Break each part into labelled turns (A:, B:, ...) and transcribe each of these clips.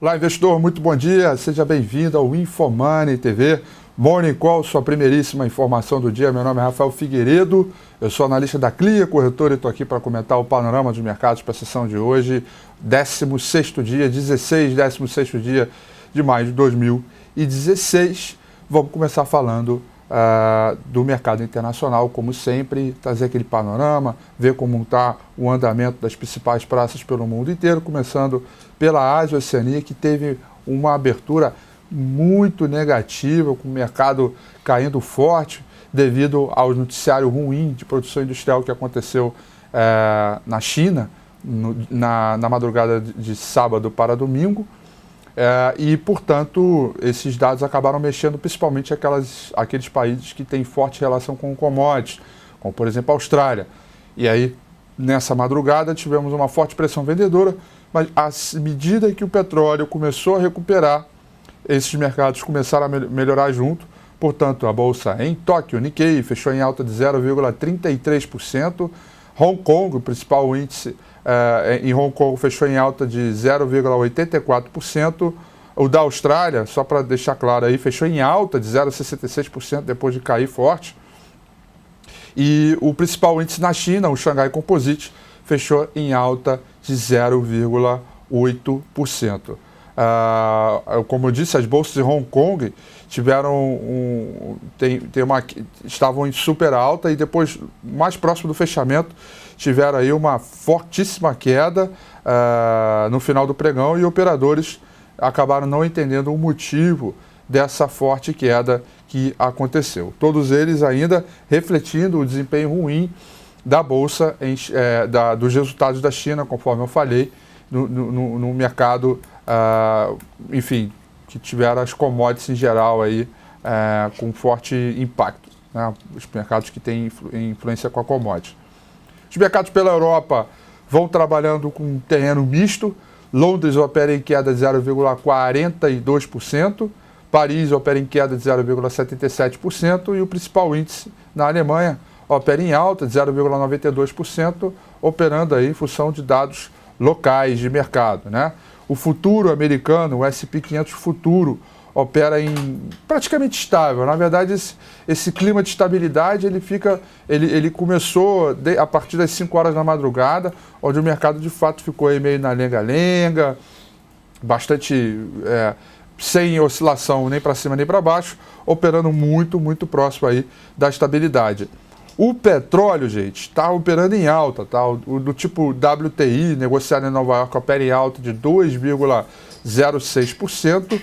A: Olá, investidor, muito bom dia. Seja bem-vindo ao InfoMoney TV. Morning Call, sua primeiríssima informação do dia. Meu nome é Rafael Figueiredo, eu sou analista da Clia Corretora e estou aqui para comentar o panorama dos mercados para a sessão de hoje, 16º dia, 16º dia de maio de 2016. Vamos começar falando do mercado internacional, como sempre, trazer aquele panorama, ver como está o andamento das principais praças pelo mundo inteiro, começando pela Ásia e Oceania, que teve uma abertura muito negativa, com o mercado caindo forte devido ao noticiário ruim de produção industrial que aconteceu na China na madrugada de sábado para domingo. E, portanto, esses dados acabaram mexendo principalmente aqueles países que têm forte relação com commodities, como, por exemplo, a Austrália. E aí, nessa madrugada, tivemos uma forte pressão vendedora, mas à medida que o petróleo começou a recuperar, esses mercados começaram a melhorar junto. Portanto, a bolsa em Tóquio, o Nikkei, fechou em alta de 0,33%. Hong Kong, o principal índice em Hong Kong, fechou em alta de 0,84%. O da Austrália, só para deixar claro aí, fechou em alta de 0,66% depois de cair forte. E o principal índice na China, o Xangai Composite, fechou em alta de 0,8%. Como eu disse, as bolsas de Hong Kong estavam em super alta e depois, mais próximo do fechamento, tiveram aí uma fortíssima queda no final do pregão e operadores acabaram não entendendo o motivo dessa forte queda que aconteceu. Todos eles ainda refletindo o desempenho ruim da bolsa, dos resultados da China, conforme eu falei, no mercado, enfim, que tiveram as commodities em geral aí, com forte impacto, né? Os mercados que têm influência com a commodity. Os mercados pela Europa vão trabalhando com um terreno misto. Londres opera em queda de 0,42%, Paris opera em queda de 0,77% e o principal índice na Alemanha opera em alta de 0,92%, operando aí em função de dados locais de mercado, né? O futuro americano, o S&P 500 futuro, opera em praticamente estável. Na verdade, esse clima de estabilidade ele começou a partir das 5 horas da madrugada, onde o mercado de fato ficou aí meio na lenga-lenga, bastante sem oscilação nem para cima nem para baixo, operando muito próximo aí da estabilidade. O petróleo, gente, está operando em alta, tá? O do tipo WTI, negociado em Nova York, opera em alta de 2,06%.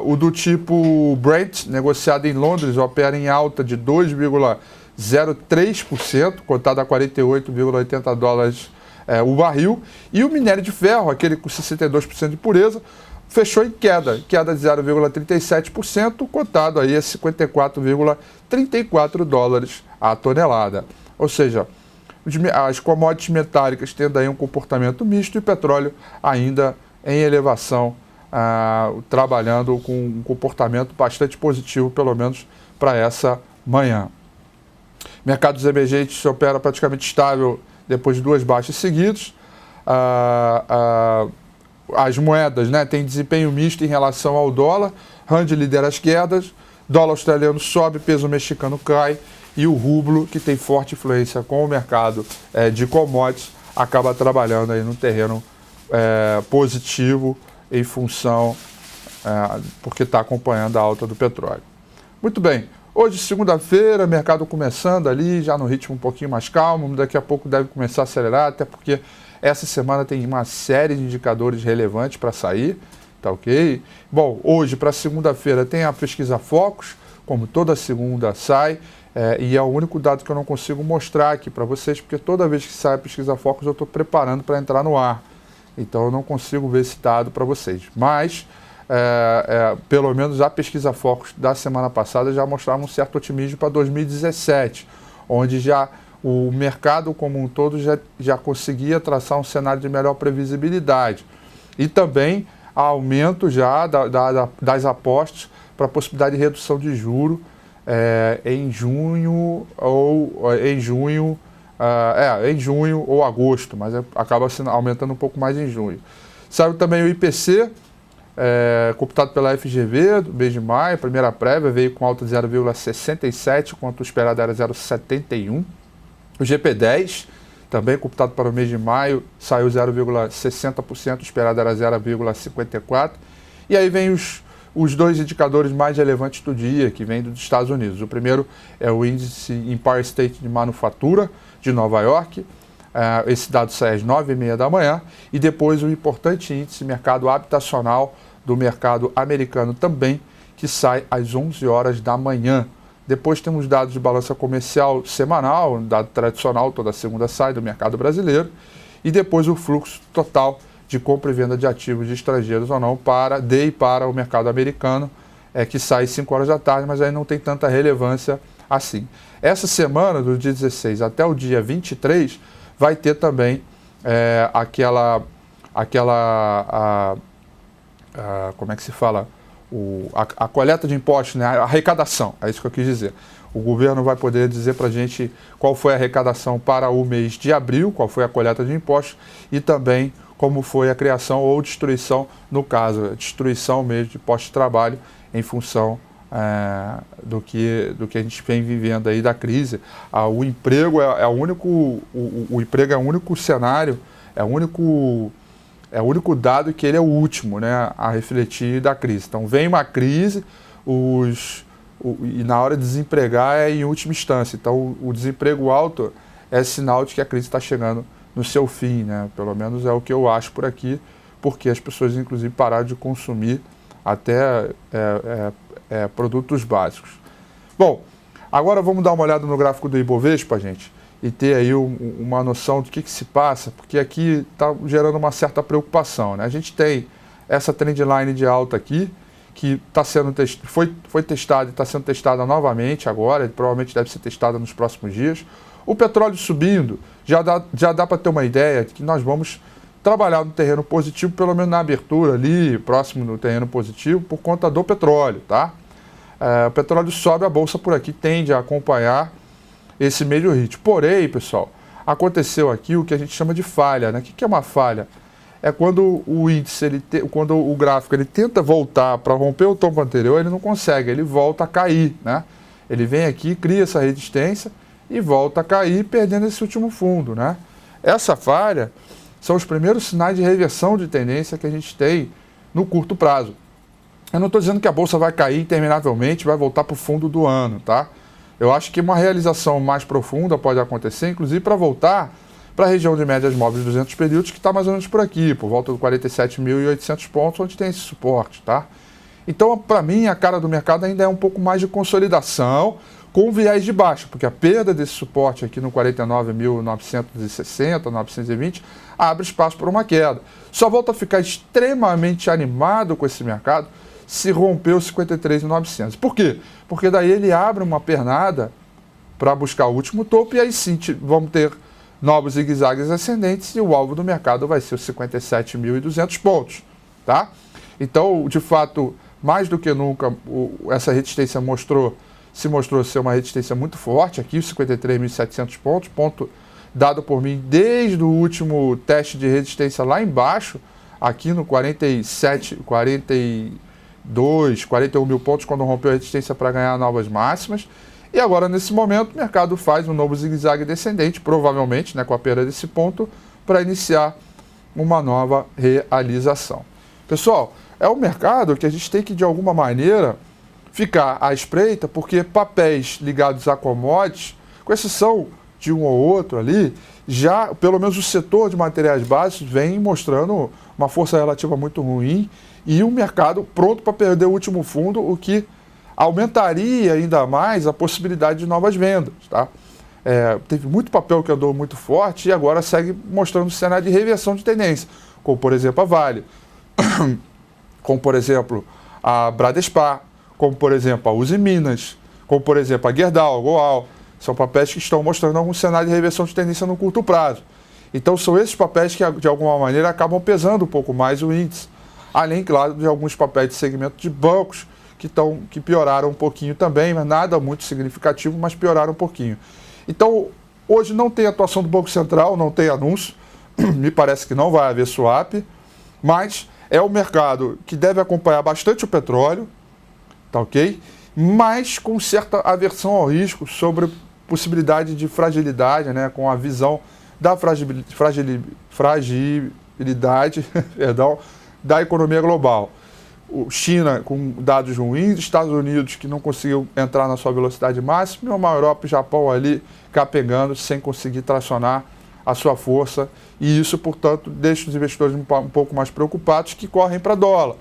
A: O do tipo Brent, negociado em Londres, opera em alta de 2,03%, cotado a 48,80 dólares o barril. E o minério de ferro, aquele com 62% de pureza, fechou em queda de 0,37%, cotado aí a 54,34 dólares a tonelada. Ou seja, as commodities metálicas tendo aí um comportamento misto e o petróleo ainda em elevação, trabalhando com um comportamento bastante positivo, pelo menos para essa manhã. Mercados emergentes opera praticamente estável depois de 2 baixas seguidas. As moedas, né, têm desempenho misto em relação ao dólar. Rand lidera as quedas, dólar australiano sobe, peso mexicano cai e o rublo, que tem forte influência com o mercado de commodities, acaba trabalhando aí no terreno positivo em função, porque está acompanhando a alta do petróleo. Muito bem, hoje segunda-feira, mercado começando ali, já no ritmo um pouquinho mais calmo, daqui a pouco deve começar a acelerar, até porque essa semana tem uma série de indicadores relevantes para sair, tá ok? Bom, hoje para segunda-feira tem a pesquisa Focus, como toda segunda sai, e é o único dado que eu não consigo mostrar aqui para vocês, porque toda vez que sai a pesquisa Focus eu estou preparando para entrar no ar. Então eu não consigo ver esse dado para vocês. Mas, pelo menos a pesquisa Focus da semana passada já mostrava um certo otimismo para 2017, onde já o mercado como um todo já conseguia traçar um cenário de melhor previsibilidade. E também aumento já das apostas para a possibilidade de redução de juros em junho ou agosto, mas acaba aumentando um pouco mais em junho. Saiu também o IPC, computado pela FGV, do mês de maio, a primeira prévia veio com alta de 0,67, enquanto o esperado era 0,71. O GP10, também computado para o mês de maio, saiu 0,60%, o esperado era 0,54%. E aí vem os dois indicadores mais relevantes do dia, que vêm dos Estados Unidos. O primeiro é o índice Empire State de Manufatura de Nova York. Esse dado sai às 9h30 da manhã. E depois o importante índice mercado habitacional do mercado americano também, que sai às 11 horas da manhã. Depois temos dados de balança comercial semanal, um dado tradicional, toda segunda sai do mercado brasileiro. E depois o fluxo total de compra e venda de ativos de estrangeiros ou não para o mercado americano, que sai às 5 horas da tarde, mas aí não tem tanta relevância assim. Essa semana, do dia 16 até o dia 23, vai ter também como é que se fala? A coleta de impostos, né? A arrecadação, é isso que eu quis dizer. O governo vai poder dizer para a gente qual foi a arrecadação para o mês de abril, qual foi a coleta de impostos e também como foi a criação ou destruição, no caso, a destruição mesmo de postos de trabalho em função do que a gente vem vivendo aí da crise. O emprego o emprego é o único cenário, é o único dado que ele é o último, né, a refletir da crise. Então vem uma crise, e na hora de desempregar é em última instância. Então o desemprego alto é sinal de que a crise está chegando no seu fim, né? Pelo menos é o que eu acho por aqui, porque as pessoas inclusive pararam de consumir até produtos básicos. Bom, agora vamos dar uma olhada no gráfico do Ibovespa, gente, e ter aí uma noção do que se passa, porque aqui está gerando uma certa preocupação, né? A gente tem essa trendline de alta aqui, que foi testada e está sendo testada novamente agora, e provavelmente deve ser testada nos próximos dias. O petróleo subindo, já dá para ter uma ideia de que nós vamos trabalhar no terreno positivo, pelo menos na abertura ali, próximo do terreno positivo, por conta do petróleo, tá? O petróleo sobe, a bolsa por aqui tende a acompanhar esse mesmo ritmo. Porém, pessoal, aconteceu aqui o que a gente chama de falha, né? O que é uma falha? É quando o índice, quando o gráfico ele tenta voltar para romper o topo anterior, ele não consegue, ele volta a cair, né? Ele vem aqui, cria essa resistência e volta a cair, perdendo esse último fundo, né? Essa falha são os primeiros sinais de reversão de tendência que a gente tem no curto prazo. Eu não estou dizendo que a bolsa vai cair interminavelmente, vai voltar para o fundo do ano, tá? Eu acho que uma realização mais profunda pode acontecer, inclusive para voltar para a região de médias móveis de 200 períodos, que está mais ou menos por aqui, por volta dos 47.800 pontos, onde tem esse suporte, tá? Então, para mim, a cara do mercado ainda é um pouco mais de consolidação, com viés de baixa, porque a perda desse suporte aqui no 49.960, 920, abre espaço para uma queda. Só volta a ficar extremamente animado com esse mercado se romper os 53.900. Por quê? Porque daí ele abre uma pernada para buscar o último topo e aí sim vamos ter novos zigue-zagues ascendentes e o alvo do mercado vai ser os 57.200 pontos, tá? Então, de fato, mais do que nunca, essa resistência se mostrou ser uma resistência muito forte aqui, os 53.700 pontos, ponto dado por mim desde o último teste de resistência lá embaixo, aqui no 41 mil pontos, quando rompeu a resistência para ganhar novas máximas. E agora, nesse momento, o mercado faz um novo zigue-zague descendente, provavelmente, né, com a perda desse ponto, para iniciar uma nova realização. Pessoal, é um mercado que a gente tem que, de alguma maneira, ficar à espreita, porque papéis ligados a commodities, com exceção de um ou outro ali, já, pelo menos o setor de materiais básicos, vem mostrando uma força relativa muito ruim e um mercado pronto para perder o último fundo, o que aumentaria ainda mais a possibilidade de novas vendas, tá? Teve muito papel que andou muito forte e agora segue mostrando um cenário de reversão de tendência, como por exemplo a Vale, como por exemplo a Bradespar, como por exemplo a Uzi Minas, como por exemplo a Gerdau, a Goal. São papéis que estão mostrando algum cenário de reversão de tendência no curto prazo. Então são esses papéis que de alguma maneira acabam pesando um pouco mais o índice, além, claro, de alguns papéis de segmento de bancos que pioraram um pouquinho também, mas nada muito significativo, mas pioraram um pouquinho. Então, hoje não tem atuação do Banco Central, não tem anúncio, me parece que não vai haver swap, mas é um mercado que deve acompanhar bastante o petróleo, tá ok? Mas com certa aversão ao risco sobre possibilidade de fragilidade, né? Com a visão da fragilidade perdão, da economia global. China com dados ruins, Estados Unidos que não conseguiu entrar na sua velocidade máxima, e uma Europa e Japão ali capengando sem conseguir tracionar a sua força, e isso, portanto, deixa os investidores um pouco mais preocupados, que correm para dólar.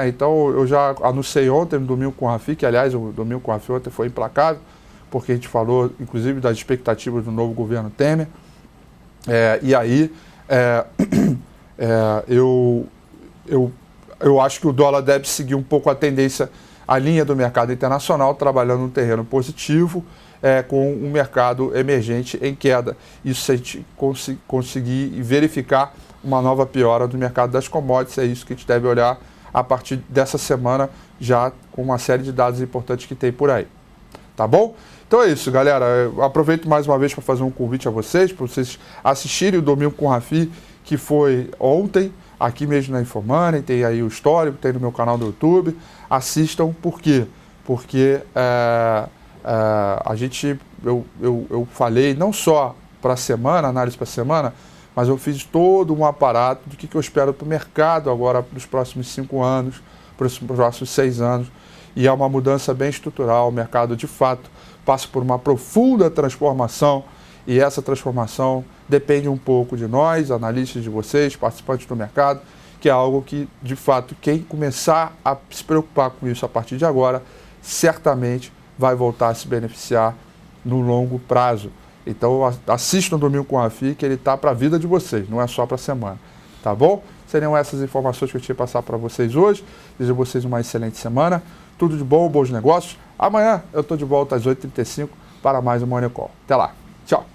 A: Então, eu já anunciei ontem, no domingo com o Rafi, que aliás, o domingo com o Rafi ontem foi implacável, porque a gente falou, inclusive, das expectativas do novo governo Temer. E aí, eu acho que o dólar deve seguir um pouco a tendência, a linha do mercado internacional, trabalhando no terreno positivo, com um mercado emergente em queda. Isso se a gente conseguir verificar uma nova piora do mercado das commodities, é isso que a gente deve olhar a partir dessa semana, já com uma série de dados importantes que tem por aí. Tá bom? Então é isso, galera. Eu aproveito mais uma vez para fazer um convite a vocês, para vocês assistirem o Domingo com o Rafi, que foi ontem, aqui mesmo na Infomoney, tem aí o histórico, tem no meu canal do YouTube. Assistam, por quê? Porque eu falei não só para a semana, análise para a semana, mas eu fiz todo um aparato do que eu espero para o mercado agora, para os próximos 5 anos, para os próximos 6 anos. E é uma mudança bem estrutural. O mercado, de fato, passa por uma profunda transformação, e essa transformação depende um pouco de nós, analistas, de vocês, participantes do mercado, que é algo que, de fato, quem começar a se preocupar com isso a partir de agora, certamente vai voltar a se beneficiar no longo prazo. Então, assistam o Domingo com o Rafi, que ele está para a vida de vocês, não é só para a semana. Tá bom? Seriam essas informações que eu tinha que passar para vocês hoje. Desejo a vocês uma excelente semana. Tudo de bom, bons negócios. Amanhã eu estou de volta às 8h35 para mais um Morning Call. Até lá. Tchau.